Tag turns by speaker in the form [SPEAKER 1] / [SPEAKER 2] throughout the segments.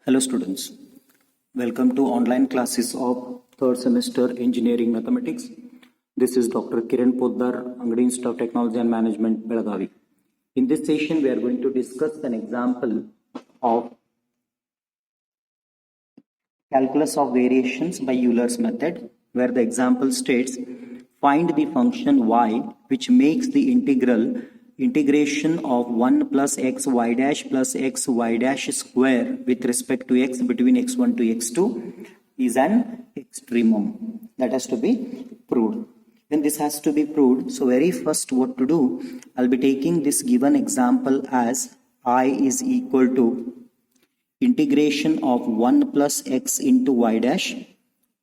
[SPEAKER 1] Hello students, welcome to online classes of third semester engineering mathematics. This is Dr. Kiran Poddar, Angadi Institute of Technology and Management, Belagavi. In this session, we are going to discuss an example of calculus of variations by Euler's method, where the example states, find the function y which makes the integration of 1 plus x y dash plus x y dash square with respect to x between x1 to x2 is an extremum. That has to be proved. When this has to be proved, so very first what to do, I'll be taking this given example as I is equal to integration of 1 plus x into y dash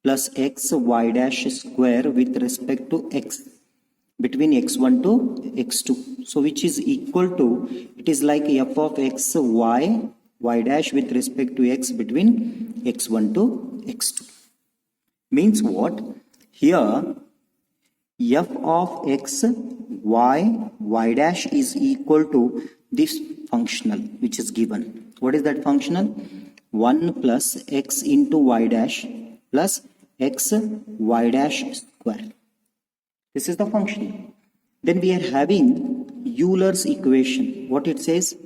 [SPEAKER 1] plus x y dash square with respect to x between x1 to x2. So which is equal to, it is like f of x y dash with respect to x between x1 to x2. Means what? Here f of x y dash is equal to this functional which is given. What is that functional? 1 plus x into y dash plus x y dash square. This is the function. Then we are having Euler's equation. What it says?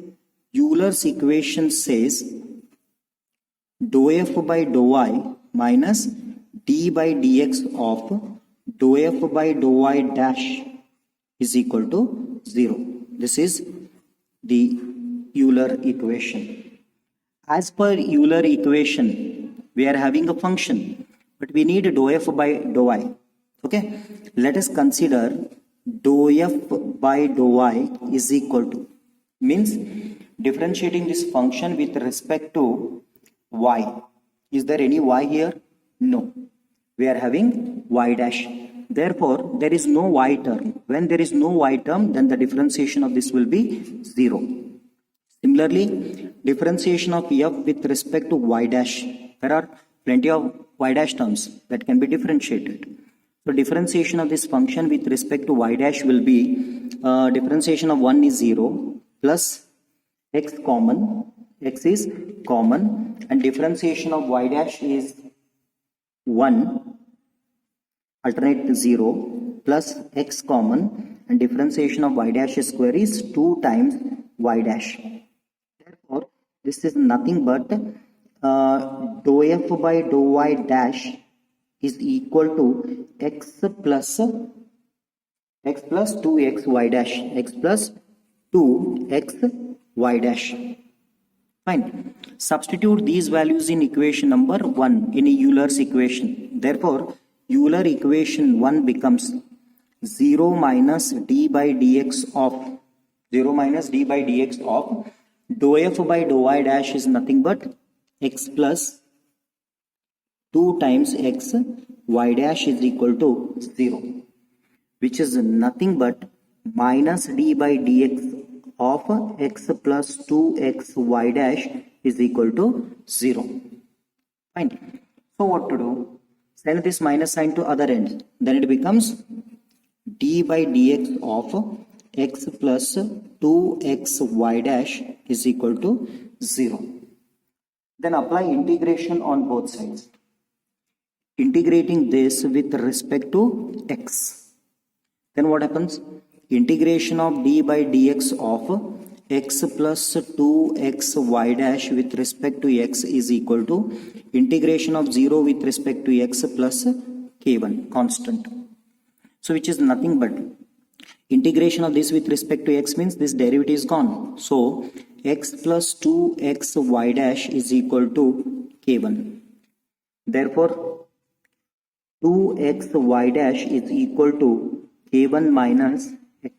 [SPEAKER 1] Euler's equation says dou f by dou y minus d by dx of dou f by dou y dash is equal to 0. This is the Euler equation. As per Euler equation, we are having a function, but we need dou f by dou y. Okay, let us consider dou f by dou y is equal to, means differentiating this function with respect to y. Is there any y here? No. We are having y dash. Therefore, there is no y term. When there is no y term, then the differentiation of this will be 0. Similarly, differentiation of f with respect to y dash. There are plenty of y dash terms that can be differentiated. So differentiation of this function with respect to y dash will be differentiation of 1 is 0 plus x common, x is common, and differentiation of y dash is 1 alternate to 0 plus x common, and differentiation of y dash square is 2 times y dash. Therefore, this is nothing but dou f by dou y dash is equal to x plus 2x y dash, x plus 2x y dash. Fine. Substitute these values in equation number 1 in a Euler's equation. Therefore, Euler equation 1 becomes 0 minus d by dx of dou f by dou y dash is nothing but x plus 2 times x y dash is equal to 0, which is nothing but minus d by dx of x plus 2x y dash is equal to 0. Fine. So what to do? Send this minus sign to other end. Then it becomes d by dx of x plus 2x y dash is equal to 0. Then apply integration on both sides. Integrating this with respect to x. Then what happens? Integration of d by dx of x plus 2x y dash with respect to x is equal to integration of 0 with respect to x plus k1 constant. So which is nothing but integration of this with respect to x means this derivative is gone. So x plus 2x y dash is equal to k1. Therefore, 2x y dash is equal to k1 minus x.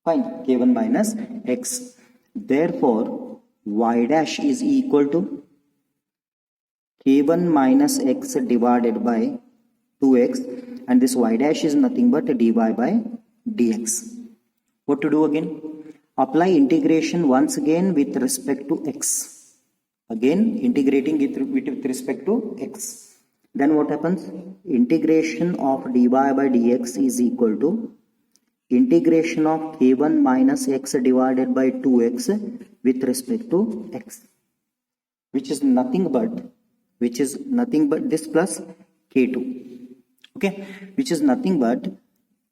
[SPEAKER 1] Fine, k1 minus x. Therefore, y dash is equal to k1 minus x divided by 2x, and this y dash is nothing but dy by dx. What to do again? Apply integration once again with respect to x. Again, integrating it with respect to x. Then what happens? Integration of dy by dx is equal to integration of k1 minus x divided by 2x with respect to x. which is nothing but this plus k2, okay, which is nothing but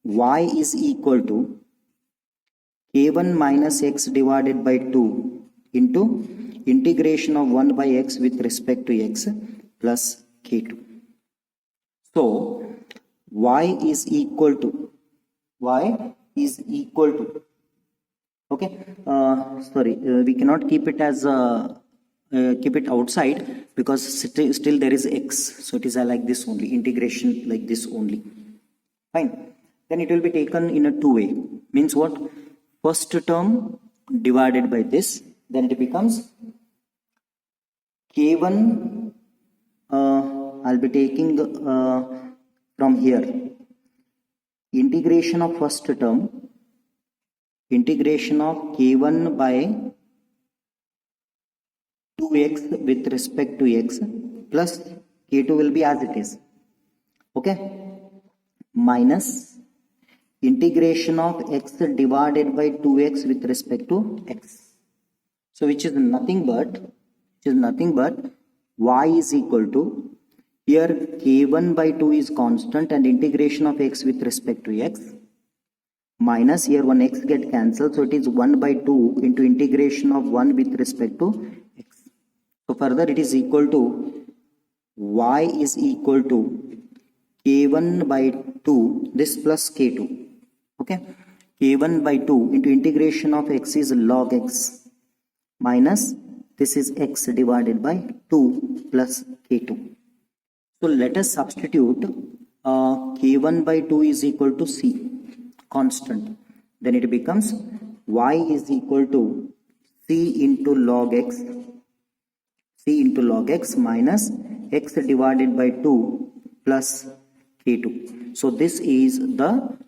[SPEAKER 1] y is equal to k1 minus x divided by 2 into integration of 1 by x with respect to x plus k2. So y is equal to okay, we cannot keep it as keep it outside because still there is x, so it is like this only, integration like this only. Fine, then it will be taken in a two way. Means what? First term divided by this, then it becomes k1, I'll be taking from here integration of first term, integration of k1 by 2x with respect to x plus k2 will be as it is, okay, minus integration of x divided by 2x with respect to x. So which is nothing but y is equal to, here k1 by 2 is constant and integration of x with respect to x, minus here one x get cancelled, so it is 1 by 2 into integration of 1 with respect to x. So further it is equal to y is equal to k1 by 2 this plus k2, okay, k1 by 2 into integration of x is log x minus this is x divided by 2 plus k2. So let us substitute k1 by 2 is equal to c, constant, then it becomes y is equal to c into log x minus x divided by 2 plus k2. So this is the